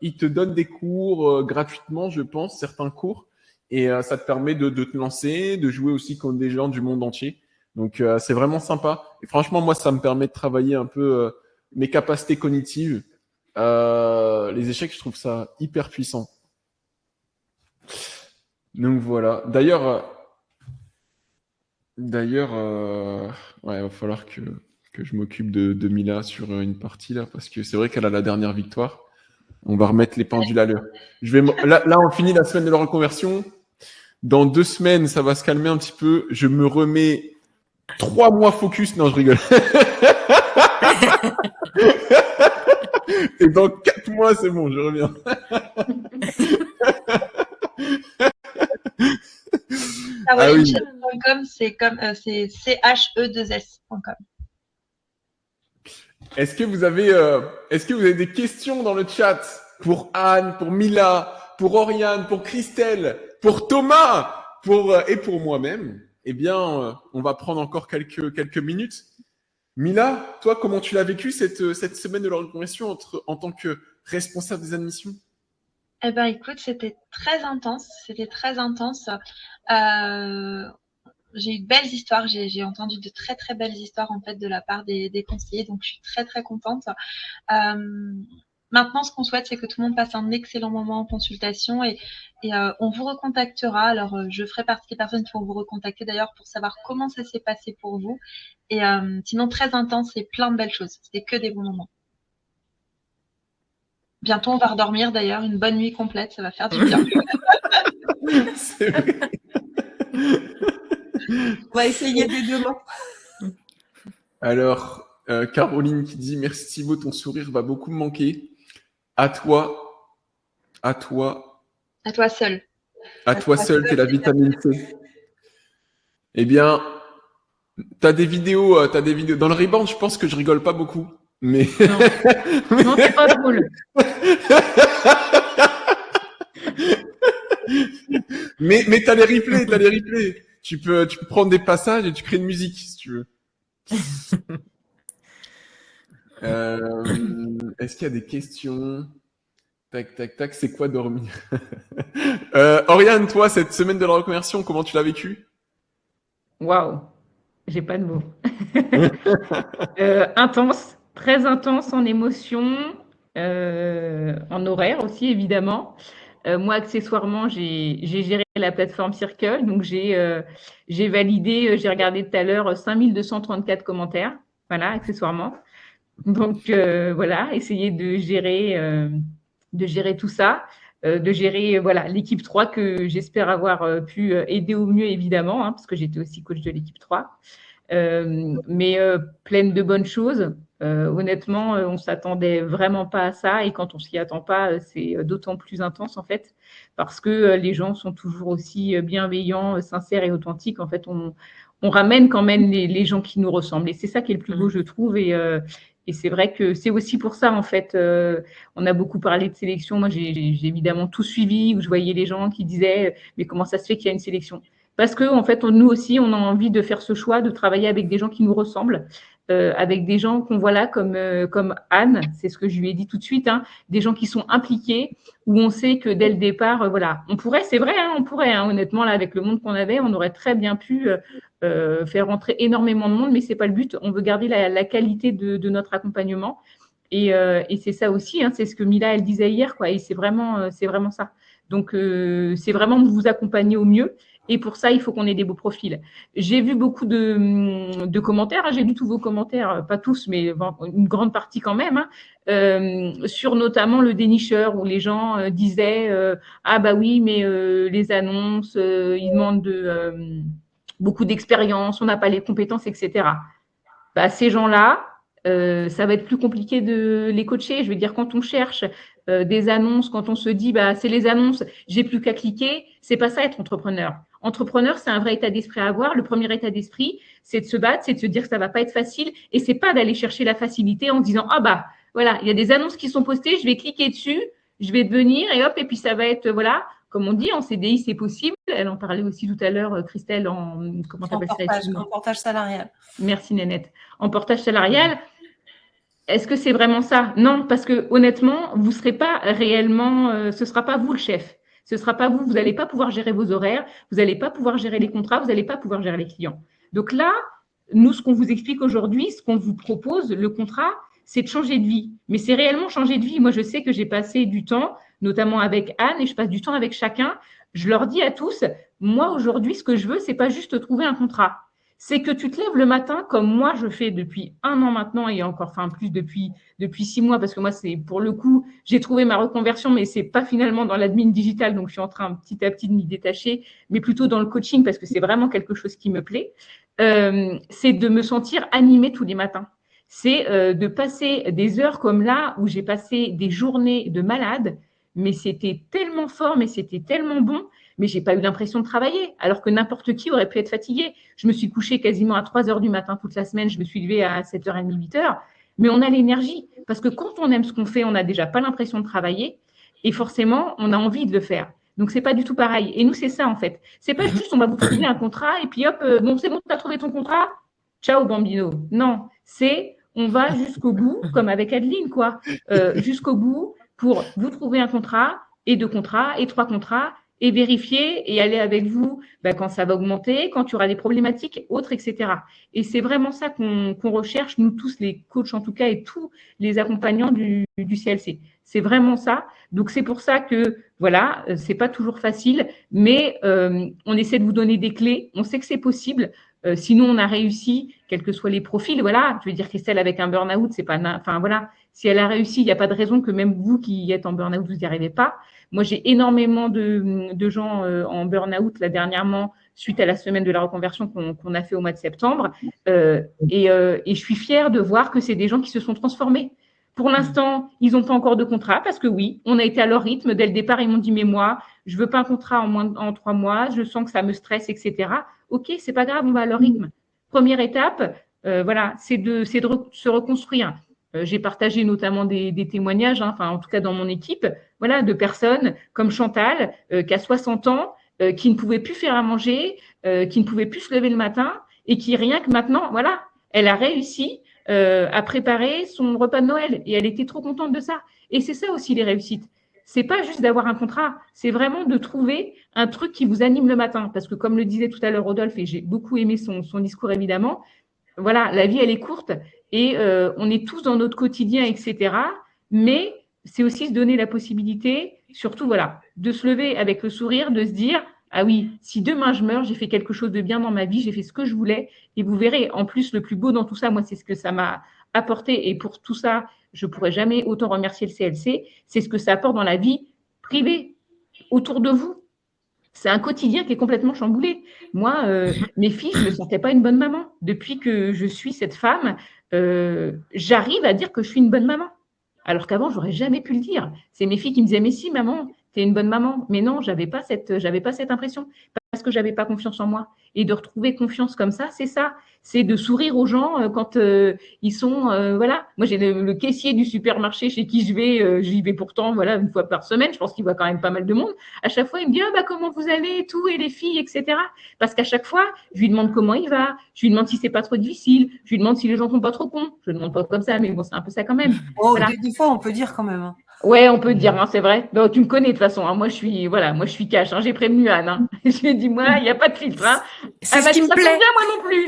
il te donne des cours gratuitement, je pense, certains cours. Et ça te permet de te lancer, de jouer aussi contre des gens du monde entier. Donc, c'est vraiment sympa. Et franchement, moi, ça me permet de travailler un peu mes capacités cognitives. Les échecs, je trouve ça hyper puissant. Donc, voilà. D'ailleurs, ouais, il va falloir que je m'occupe de Mila sur une partie là, parce que c'est vrai qu'elle a la dernière victoire. On va remettre les pendules à l'heure. Là, on finit la semaine de la reconversion. Dans 2 semaines, ça va se calmer un petit peu. Je me remets 3 mois focus. Non, je rigole. Et dans 4 mois, c'est bon, je reviens. carolinechess.com, c'est CHE2S.com. Est-ce que vous avez des questions dans le chat pour Anne, pour Mila, pour Oriane, pour Christelle, pour Thomas, et pour moi-même? Eh bien, on va prendre encore quelques minutes. Mila, toi, comment tu l'as vécu cette semaine de la reconversion en tant que responsable des admissions? Eh ben, écoute, c'était très intense. J'ai eu de belles histoires. J'ai entendu de très très belles histoires en fait de la part des conseillers. Donc, je suis très très contente. Maintenant, ce qu'on souhaite, c'est que tout le monde passe un excellent moment en consultation et on vous recontactera. Alors, je ferai partie des personnes qui vont vous recontacter d'ailleurs pour savoir comment ça s'est passé pour vous. Et sinon, très intense et plein de belles choses. C'était que des bons moments. Bientôt, on va redormir d'ailleurs. Une bonne nuit complète, ça va faire du bien. C'est vrai. On va essayer dès demain. Alors, Caroline qui dit « Merci Thibaut, ton sourire va beaucoup me manquer. À toi. À toi seul. À toi seul, t'es la vitamine C. » Eh bien, t'as des vidéos. Dans le rebound, je pense que je rigole pas beaucoup. Mais Non, c'est pas drôle. mais t'as les replays. Tu peux prendre des passages et tu crées une musique si tu veux. Est-ce qu'il y a des questions? Tac, tac, tac. C'est quoi dormir? Oriane, toi, cette semaine de la reconversion, comment tu l'as vécue? Waouh, j'ai pas de mots. Intense, très intense en émotion, en horaire aussi évidemment. Moi, accessoirement, j'ai géré la plateforme Circle, donc j'ai validé, j'ai regardé tout à l'heure 5234 commentaires, voilà, accessoirement. Donc voilà, essayer de gérer tout ça, de gérer voilà l'équipe 3 que j'espère avoir pu aider au mieux évidemment, hein, parce que j'étais aussi coach de l'équipe 3. Mais pleine de bonnes choses. Honnêtement, on s'attendait vraiment pas à ça et quand on s'y attend pas, c'est d'autant plus intense en fait, parce que les gens sont toujours aussi bienveillants, sincères et authentiques. En fait, on ramène quand même les gens qui nous ressemblent et c'est ça qui est le plus beau, je trouve. Et c'est vrai que c'est aussi pour ça en fait. On a beaucoup parlé de sélection. Moi, j'ai évidemment tout suivi où je voyais les gens qui disaient mais comment ça se fait qu'il y a une sélection? Parce que en fait, nous aussi, on a envie de faire ce choix, de travailler avec des gens qui nous ressemblent, avec des gens qu'on voit là comme Anne, c'est ce que je lui ai dit tout de suite, hein, des gens qui sont impliqués, où on sait que dès le départ, voilà, on pourrait, c'est vrai, hein, on pourrait, hein, honnêtement, là, avec le monde qu'on avait, on aurait très bien pu faire rentrer énormément de monde, mais c'est pas le but. On veut garder la qualité de notre accompagnement. Et c'est ça aussi, hein, c'est ce que Mila, elle disait hier, quoi, et c'est vraiment ça. Donc, c'est vraiment vous accompagner au mieux. Et pour ça, il faut qu'on ait des beaux profils. J'ai vu beaucoup de commentaires, hein, j'ai lu tous vos commentaires, pas tous, mais une grande partie quand même, hein, sur notamment le dénicheur, où les gens disaient ah bah oui, mais les annonces, ils demandent beaucoup d'expérience, on n'a pas les compétences, etc. Bah, ces gens-là, ça va être plus compliqué de les coacher. Je veux dire, quand on cherche des annonces, quand on se dit, bah, c'est les annonces, j'ai plus qu'à cliquer, c'est pas ça être entrepreneur. Entrepreneur, c'est un vrai état d'esprit à avoir. Le premier état d'esprit, c'est de se battre, c'est de se dire que ça va pas être facile, et c'est pas d'aller chercher la facilité en se disant, ah bah, voilà, il y a des annonces qui sont postées, je vais cliquer dessus, je vais devenir, et hop, et puis ça va être, voilà, comme on dit, en CDI, c'est possible. Elle en parlait aussi tout à l'heure, Christelle, comment t'appelles ça? En portage salarial. Merci, Nénette. En portage salarial, est-ce que c'est vraiment ça? Non, parce que honnêtement, vous serez pas réellement, ce sera pas vous le chef. Ce sera pas vous. Vous n'allez pas pouvoir gérer vos horaires. Vous n'allez pas pouvoir gérer les contrats. Vous n'allez pas pouvoir gérer les clients. Donc là, nous, ce qu'on vous explique aujourd'hui, ce qu'on vous propose, le contrat, c'est de changer de vie. Mais c'est réellement changer de vie. Moi, je sais que j'ai passé du temps, notamment avec Anne, et je passe du temps avec chacun. Je leur dis à tous, moi, aujourd'hui, ce que je veux, c'est pas juste trouver un contrat. C'est que tu te lèves le matin, comme moi je fais depuis 1 an maintenant, et encore, enfin plus depuis 6 mois, parce que moi, c'est pour le coup, j'ai trouvé ma reconversion, mais c'est pas finalement dans l'admin digital, donc je suis en train petit à petit de m'y détacher, mais plutôt dans le coaching, parce que c'est vraiment quelque chose qui me plaît. C'est de me sentir animée tous les matins. c'est de passer des heures comme là où j'ai passé des journées de malade, mais c'était tellement fort, mais c'était tellement bon, mais j'ai pas eu l'impression de travailler, alors que n'importe qui aurait pu être fatigué. Je me suis couchée quasiment à 3 heures du matin toute la semaine, je me suis levée à 7h30, 8h, mais on a l'énergie, parce que quand on aime ce qu'on fait, on n'a déjà pas l'impression de travailler, et forcément, on a envie de le faire. Donc, c'est pas du tout pareil. Et nous, c'est ça, en fait. C'est pas juste, on va vous trouver un contrat, et puis hop, bon, c'est bon, tu as trouvé ton contrat, ciao, bambino. Non, c'est, on va jusqu'au bout, comme avec Adeline, quoi, jusqu'au bout pour vous trouver un contrat, et 2 contrats, et 3 contrats, et vérifier et aller avec vous quand ça va augmenter, quand il y aura des problématiques autres, etc. Et c'est vraiment ça qu'on recherche, nous tous, les coachs en tout cas, et tous les accompagnants du CLC. C'est vraiment ça. Donc, c'est pour ça que, voilà, c'est pas toujours facile, mais on essaie de vous donner des clés. On sait que c'est possible. Sinon, on a réussi, quels que soient les profils. Voilà, je veux dire, Christelle, avec un burn-out, c'est pas… Enfin, voilà, si elle a réussi, il n'y a pas de raison que même vous qui êtes en burn-out, vous n'y arrivez pas. Moi, j'ai énormément de gens en burn-out, là, dernièrement, suite à la semaine de la reconversion qu'on a fait au mois de septembre. Et je suis fière de voir que c'est des gens qui se sont transformés. Pour l'instant, ils n'ont pas encore de contrat parce que oui, on a été à leur rythme. Dès le départ, ils m'ont dit, mais moi, je veux pas un contrat en 3 mois, je sens que ça me stresse, etc. Ok, c'est pas grave, on va à leur rythme. Première étape, voilà, c'est de se reconstruire. J'ai partagé notamment des témoignages, enfin, en tout cas dans mon équipe, voilà, de personnes comme Chantal, qui a 60 ans, qui ne pouvait plus faire à manger, qui ne pouvait plus se lever le matin et qui, rien que maintenant, voilà, elle a réussi à préparer son repas de Noël et elle était trop contente de ça. Et c'est ça aussi les réussites. C'est pas juste d'avoir un contrat, c'est vraiment de trouver un truc qui vous anime le matin. Parce que comme le disait tout à l'heure Rodolphe, et j'ai beaucoup aimé son discours évidemment, voilà, la vie elle est courte et on est tous dans notre quotidien, etc. Mais c'est aussi se donner la possibilité, surtout voilà, de se lever avec le sourire, de se dire ah oui, si demain je meurs, j'ai fait quelque chose de bien dans ma vie, j'ai fait ce que je voulais. Et vous verrez, en plus, le plus beau dans tout ça, moi, c'est ce que ça m'a apporté. Et pour tout ça, je ne pourrais jamais autant remercier le CLC. C'est ce que ça apporte dans la vie privée, autour de vous. C'est un quotidien qui est complètement chamboulé. Moi, mes filles, je ne me sentais pas une bonne maman. Depuis que je suis cette femme, j'arrive à dire que je suis une bonne maman. Alors qu'avant, j'aurais jamais pu le dire. C'est mes filles qui me disaient, mais si, maman, tu es une bonne maman. Mais non, j'avais pas cette impression parce que j'avais pas confiance en moi. Et de retrouver confiance comme ça, c'est ça. C'est de sourire aux gens quand ils sont, voilà. Moi, j'ai le caissier du supermarché chez qui j'y vais pourtant, voilà, 1 fois par semaine. Je pense qu'il voit quand même pas mal de monde. À chaque fois, il me dit, comment vous allez et tout, et les filles, etc. Parce qu'à chaque fois, je lui demande comment il va, je lui demande si c'est pas trop difficile, je lui demande si les gens sont pas trop cons. Je ne demande pas comme ça, mais bon, c'est un peu ça quand même. Oh, voilà. Des fois, on peut dire quand même. Ouais, on peut dire, hein, c'est vrai. Donc, tu me connais de toute façon. Hein. Moi, je suis cash. Hein. J'ai prévenu Anne. Hein. Je lui ai dit, moi, il n'y a pas de filtre. Hein. C'est ce qui me plaît. Moi non plus.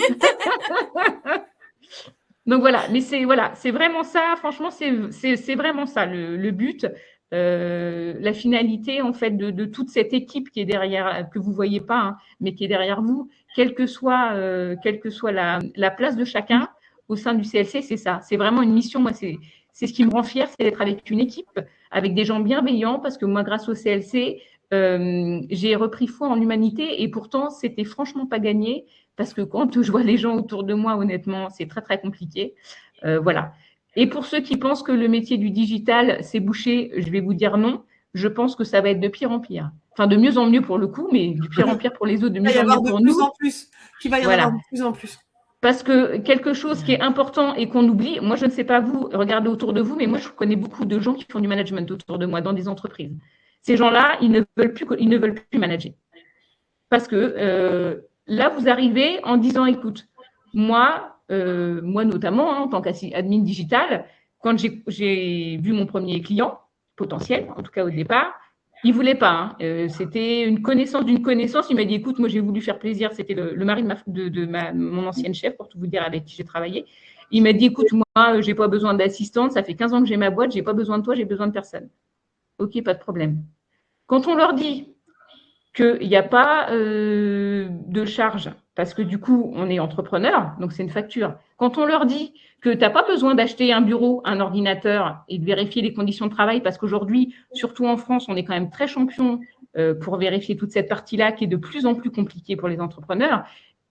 Donc voilà, mais c'est vraiment ça. Franchement, c'est vraiment ça le but, la finalité en fait de toute cette équipe qui est derrière, que vous voyez pas, hein, mais qui est derrière vous, quelle que soit la place de chacun au sein du CLC, c'est ça. C'est vraiment une mission. Moi, c'est ce qui me rend fière, c'est d'être avec une équipe, avec des gens bienveillants, parce que moi, grâce au CLC, j'ai repris foi en l'humanité et pourtant, c'était franchement pas gagné parce que quand je vois les gens autour de moi, honnêtement, c'est très, très compliqué. Voilà. Et pour ceux qui pensent que le métier du digital, c'est bouché, je vais vous dire non. Je pense que ça va être de pire en pire. Enfin, de mieux en mieux pour le coup, mais de pire en pire pour les autres, de mieux en mieux pour nous. Il va y avoir de plus en plus. Parce que quelque chose qui est important et qu'on oublie, moi je ne sais pas vous, regardez autour de vous, mais moi je connais beaucoup de gens qui font du management autour de moi dans des entreprises. Ces gens-là, ils ne veulent plus manager. Parce que là, vous arrivez en disant, écoute, moi notamment, hein, en tant qu'admin digital, quand j'ai vu mon premier client potentiel, en tout cas au départ, il ne voulait pas. Hein. C'était une connaissance d'une connaissance. Il m'a dit, écoute, moi, j'ai voulu faire plaisir. C'était le mari de mon ancienne chef, pour tout vous dire, avec qui j'ai travaillé. Il m'a dit, écoute, moi, je n'ai pas besoin d'assistante. Ça fait 15 ans que j'ai ma boîte. Je n'ai pas besoin de toi. J'ai besoin de personne. OK, pas de problème. Quand on leur dit qu'il n'y a pas de charge, parce que du coup, on est entrepreneur, donc c'est une facture. Quand on leur dit que tu n'as pas besoin d'acheter un bureau, un ordinateur et de vérifier les conditions de travail, parce qu'aujourd'hui, surtout en France, on est quand même très champion pour vérifier toute cette partie-là qui est de plus en plus compliquée pour les entrepreneurs.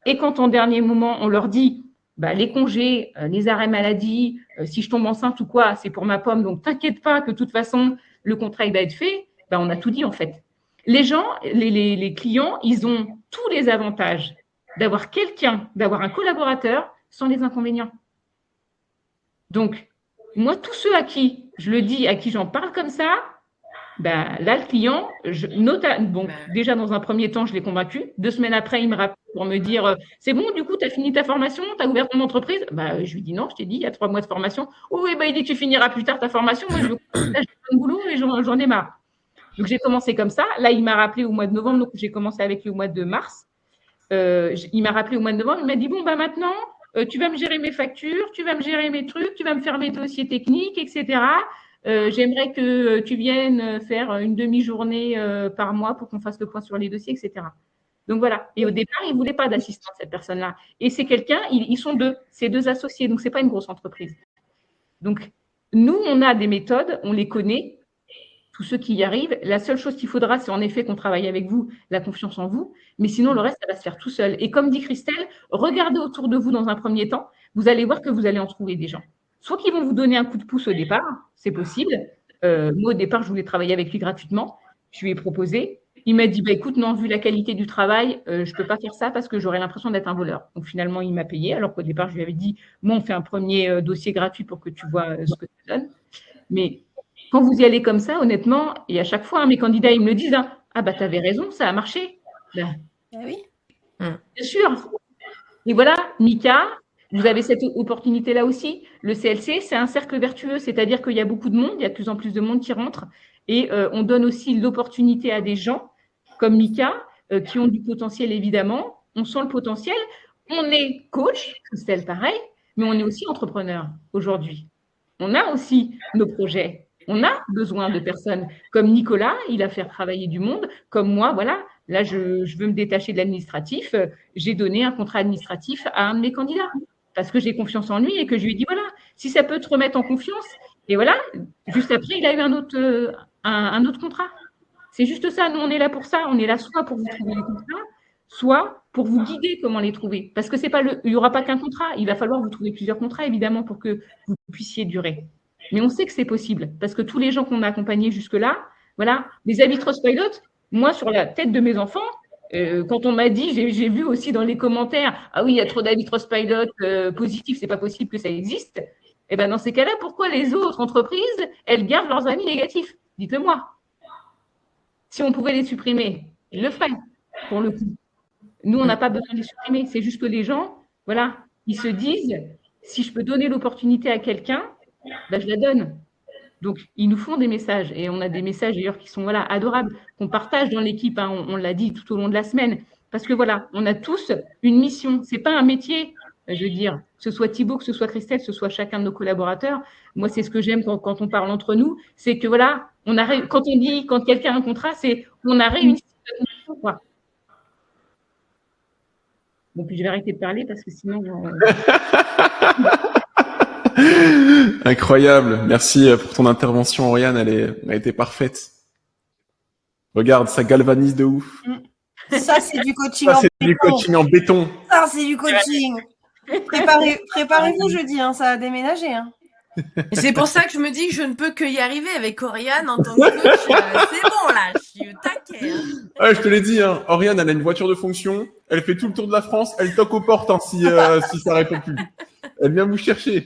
Et quand en dernier moment, on leur dit les congés, les arrêts maladie, si je tombe enceinte ou quoi, c'est pour ma pomme, donc t'inquiète pas que de toute façon, le contrat il va être fait. On a tout dit en fait. Les gens, les clients, ils ont tous les avantages d'avoir quelqu'un, d'avoir un collaborateur sans les inconvénients. Donc, moi, tous ceux à qui je le dis, à qui j'en parle comme ça, là, le client, déjà dans un premier temps, je l'ai convaincu. 2 semaines après, il me rappelle pour me dire c'est bon, du coup, tu as fini ta formation, tu as ouvert ton entreprise. Je lui dis non, je t'ai dit, il y a 3 mois de formation. Oh, oui, il dit tu finiras plus tard ta formation. Moi, j'ai un boulot et j'en ai marre. Donc, j'ai commencé comme ça. Là, il m'a rappelé au mois de novembre, donc j'ai commencé avec lui au mois de mars. Il m'a rappelé au mois de novembre, il m'a dit bon, maintenant, tu vas me gérer mes factures, tu vas me gérer mes trucs, tu vas me faire mes dossiers techniques, etc. J'aimerais que tu viennes faire une demi-journée par mois pour qu'on fasse le point sur les dossiers, etc. Donc voilà. Et au départ, il ne voulait pas d'assistant, cette personne-là. Et c'est quelqu'un, ils sont deux, c'est 2 associés, donc ce n'est pas une grosse entreprise. Donc, nous, on a des méthodes, on les connaît, tous ceux qui y arrivent. La seule chose qu'il faudra, c'est en effet qu'on travaille avec vous, la confiance en vous, mais sinon, le reste, ça va se faire tout seul. Et comme dit Christelle, regardez autour de vous dans un premier temps, vous allez voir que vous allez en trouver des gens. Soit qu'ils vont vous donner un coup de pouce au départ, c'est possible. Moi, au départ, je voulais travailler avec lui gratuitement. Je lui ai proposé. Il m'a dit, écoute, non, vu la qualité du travail, je ne peux pas faire ça parce que j'aurais l'impression d'être un voleur. Donc, finalement, il m'a payé, alors qu'au départ, je lui avais dit, moi, on fait un premier dossier gratuit pour que tu vois ce que ça donne. Mais quand vous y allez comme ça, honnêtement, et à chaque fois, mes candidats, ils me le disent, tu avais raison, ça a marché. Oui. Bien sûr. Et voilà, Mika, vous avez cette opportunité-là aussi. Le CLC, c'est un cercle vertueux, c'est-à-dire qu'il y a beaucoup de monde, il y a de plus en plus de monde qui rentre, et on donne aussi l'opportunité à des gens comme Mika, qui ont du potentiel évidemment. On sent le potentiel. On est coach, Christelle pareil, mais on est aussi entrepreneur aujourd'hui. On a aussi nos projets. On a besoin de personnes comme Nicolas, il a fait travailler du monde, comme moi, voilà. Là, je veux me détacher de l'administratif. J'ai donné un contrat administratif à un de mes candidats parce que j'ai confiance en lui et que je lui ai dit, voilà, si ça peut te remettre en confiance. Et voilà, juste après, il a eu un autre contrat. C'est juste ça. Nous, on est là pour ça. On est là soit pour vous trouver les contrats, soit pour vous guider comment les trouver. Parce que il n'y aura pas qu'un contrat. Il va falloir vous trouver plusieurs contrats, évidemment, pour que vous puissiez durer. Mais on sait que c'est possible parce que tous les gens qu'on a accompagnés jusque-là, voilà, les Habit Trustpilot, moi, sur la tête de mes enfants, quand on m'a dit, j'ai vu aussi dans les commentaires, ah oui, il y a trop d'Habit Trustpilot positifs, c'est pas possible que ça existe. Et dans ces cas-là, pourquoi les autres entreprises, elles gardent leurs avis négatifs? Dites-le-moi. Si on pouvait les supprimer, ils le feraient, pour le coup. Nous, on n'a pas besoin de les supprimer. C'est juste que les gens, voilà, ils se disent, si je peux donner l'opportunité à quelqu'un, je la donne. Donc, ils nous font des messages. Et on a des messages d'ailleurs qui sont adorables, qu'on partage dans l'équipe. On l'a dit tout au long de la semaine. Parce que voilà, on a tous une mission. Ce n'est pas un métier, je veux dire, que ce soit Thibaut, que ce soit Christelle, que ce soit chacun de nos collaborateurs. Moi, c'est ce que j'aime quand on parle entre nous. C'est que voilà, quand quelqu'un a un contrat, c'est on a réussi la mission, quoi. Donc, je vais arrêter de parler parce que sinon… Incroyable. Merci pour ton intervention, Oriane. Elle a été parfaite. Regarde, ça galvanise de ouf. Ça, c'est du coaching ça, c'est du coaching en béton. Ça, c'est du coaching. Préparez-vous jeudi, ça a déménagé. C'est pour ça que je me dis que je ne peux que y arriver avec Oriane en tant que coach. C'est bon, là, je suis au taquet. Ouais, je te l'ai dit, Oriane, elle a une voiture de fonction. Elle fait tout le tour de la France. Elle toque aux portes si ça répond plus. Elle vient vous chercher.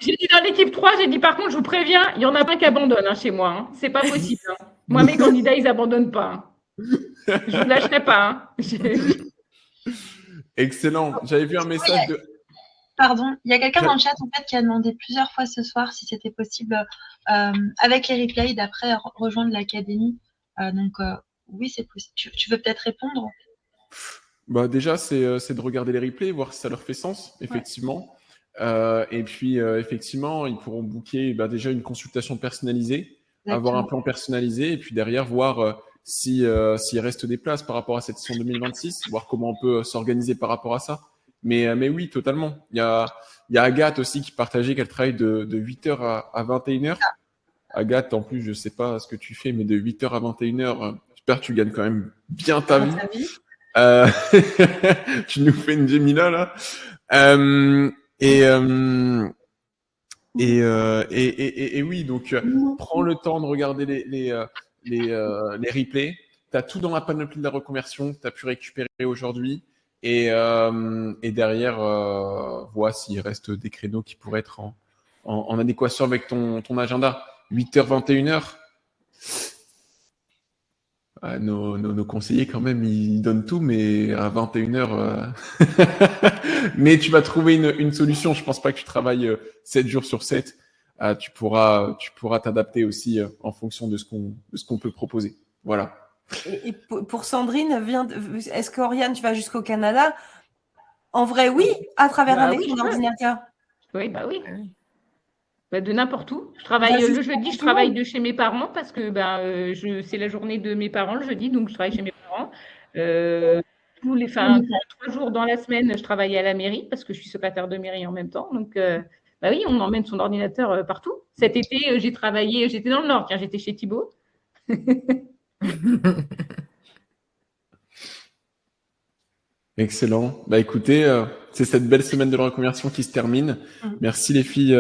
J'ai dit dans l'équipe 3, j'ai dit par contre, je vous préviens, il y en a pas qui abandonnent chez moi. C'est pas possible. Moi, mes candidats, ils abandonnent pas. Je vous lâcherai pas. Excellent. J'avais vu un message de… Pardon, il y a quelqu'un dans le chat en fait qui a demandé plusieurs fois ce soir si c'était possible avec les replays d'après rejoindre l'académie. Donc oui, c'est possible. Tu veux peut-être répondre? Déjà, c'est de regarder les replays, voir si ça leur fait sens, effectivement. Ouais. Et puis, effectivement, ils pourront booker déjà une consultation personnalisée, avoir un plan personnalisé, et puis derrière, voir s'il reste des places par rapport à cette session 2026, voir comment on peut s'organiser par rapport à ça. Mais oui, totalement. Il y a Agathe aussi qui partageait qu'elle travaille de 8h à 21h. Agathe, en plus, je ne sais pas ce que tu fais, mais de 8h à 21h, j'espère que tu gagnes quand même bien ta vie. Tu nous fais une Gemina, là. Euh, et, euh, et oui, donc prends le temps de regarder les replays. Tu as tout dans la panoplie de la reconversion que tu as pu récupérer aujourd'hui. Et derrière, vois s'il reste des créneaux qui pourraient être en adéquation avec ton agenda. 8h, 21h. Nos conseillers, quand même, ils donnent tout, mais à 21h. Mais tu vas trouver une solution. Je pense pas que tu travailles 7 jours sur 7. Tu pourras t'adapter aussi en fonction de ce qu'on peut proposer. Voilà. Et pour Sandrine, est-ce que Oriane, tu vas jusqu'au Canada? En vrai, oui, à travers un écran d'ordinateur. Oui, bah oui. Ah oui. Bah, de n'importe où. Je travaille le jeudi, je travaille de chez mes parents parce que c'est la journée de mes parents le jeudi, donc je travaille chez mes parents. 3 jours dans la semaine, je travaille à la mairie parce que je suis secrétaire de mairie en même temps. Donc, bah oui, on emmène son ordinateur partout. Cet été, j'ai travaillé, j'étais dans le Nord, tiens, j'étais chez Thibaut. Excellent. Bah écoutez, c'est cette belle semaine de la reconversion qui se termine. Merci les filles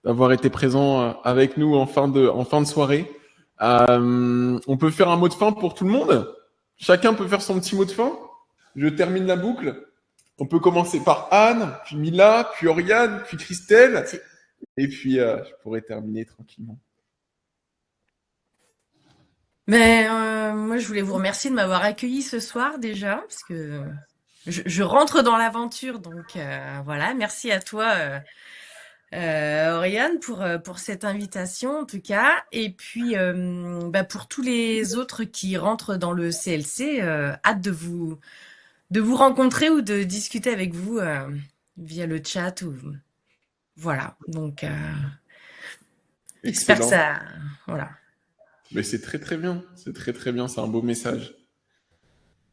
d'avoir été présents avec nous en fin de soirée. On peut faire un mot de fin pour tout le monde. Chacun peut faire son petit mot de fin. Je termine la boucle. On peut commencer par Anne, puis Mila, puis Oriane, puis Christelle. Et puis je pourrais terminer tranquillement. Moi, je voulais vous remercier de m'avoir accueilli ce soir déjà, parce que je rentre dans l'aventure, donc voilà. Merci à toi, Oriane, pour cette invitation en tout cas. Et puis, pour tous les autres qui rentrent dans le CLC, hâte de vous rencontrer ou de discuter avec vous via le chat ou voilà. Donc, j'espère que ça, voilà. Mais c'est très très bien, c'est très très bien, c'est un beau message.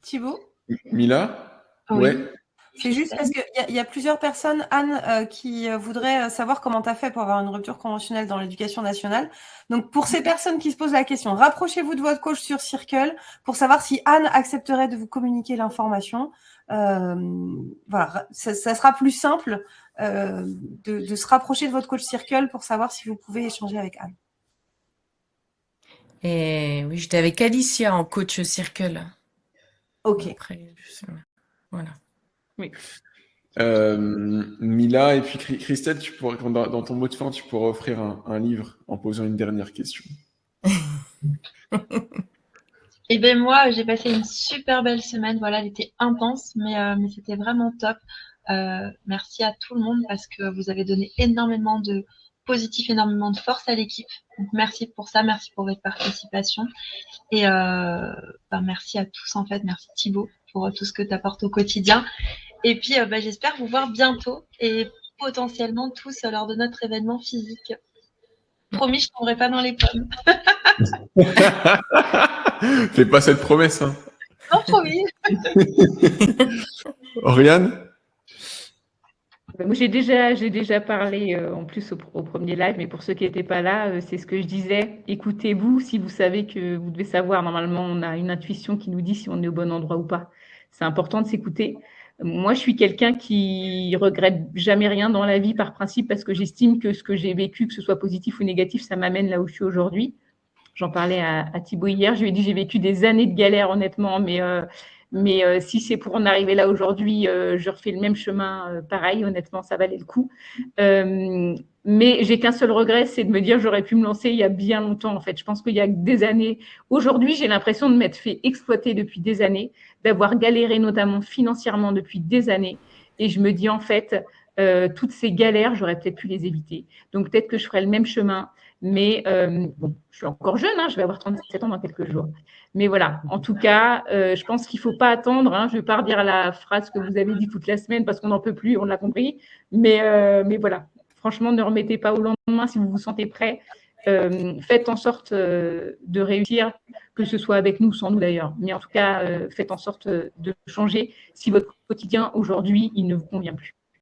Thibaut? Mila? Oui. Ouais. C'est juste parce qu'il y a plusieurs personnes, Anne, qui voudraient savoir comment tu as fait pour avoir une rupture conventionnelle dans l'éducation nationale. Donc, pour ces personnes qui se posent la question, rapprochez-vous de votre coach sur Circle pour savoir si Anne accepterait de vous communiquer l'information. Voilà, ça sera plus simple de se rapprocher de votre coach Circle pour savoir si vous pouvez échanger avec Anne. Et oui, j'étais avec Alicia en coach Circle. Ok. Après, voilà. Oui. Mila et puis Christelle, tu pourrais, dans ton mot de fin, tu pourrais offrir un livre en posant une dernière question. Et bien moi, j'ai passé une super belle semaine. Voilà, elle était intense, mais c'était vraiment top. Merci à tout le monde parce que vous avez donné énormément de positif, énormément de force à l'équipe. Donc merci pour ça, merci pour votre participation. Et merci à tous en fait. Merci Thibaut pour tout ce que tu apportes au quotidien. Et puis j'espère vous voir bientôt et potentiellement tous lors de notre événement physique. Promis, je ne tomberai pas dans les pommes. Fais pas cette promesse, hein. Non, promis. Oriane? Moi, j'ai déjà parlé en plus au premier live, mais pour ceux qui n'étaient pas là, c'est ce que je disais. Écoutez-vous si vous savez que vous devez savoir. Normalement, on a une intuition qui nous dit si on est au bon endroit ou pas. C'est important de s'écouter. Moi, je suis quelqu'un qui regrette jamais rien dans la vie par principe parce que j'estime que ce que j'ai vécu, que ce soit positif ou négatif, ça m'amène là où je suis aujourd'hui. J'en parlais à Thibaut hier. Je lui ai dit j'ai vécu des années de galère, honnêtement, mais si c'est pour en arriver là aujourd'hui, je refais le même chemin pareil. Honnêtement, ça valait le coup. Mais j'ai qu'un seul regret, c'est de me dire j'aurais pu me lancer il y a bien longtemps. En fait, je pense qu'il y a des années. Aujourd'hui, j'ai l'impression de m'être fait exploiter depuis des années, d'avoir galéré notamment financièrement depuis des années. Et je me dis en fait, toutes ces galères, j'aurais peut-être pu les éviter. Donc peut-être que je ferai le même chemin. Mais bon, je suis encore jeune, hein, je vais avoir 37 ans dans quelques jours. Mais voilà, en tout cas, je pense qu'il ne faut pas attendre. Hein, je ne vais pas redire la phrase que vous avez dit toute la semaine parce qu'on n'en peut plus, on l'a compris. Mais voilà, franchement, ne remettez pas au lendemain si vous vous sentez prêt. Faites en sorte de réussir, que ce soit avec nous ou sans nous d'ailleurs. Mais en tout cas, faites en sorte de changer si votre quotidien aujourd'hui, il ne vous convient plus.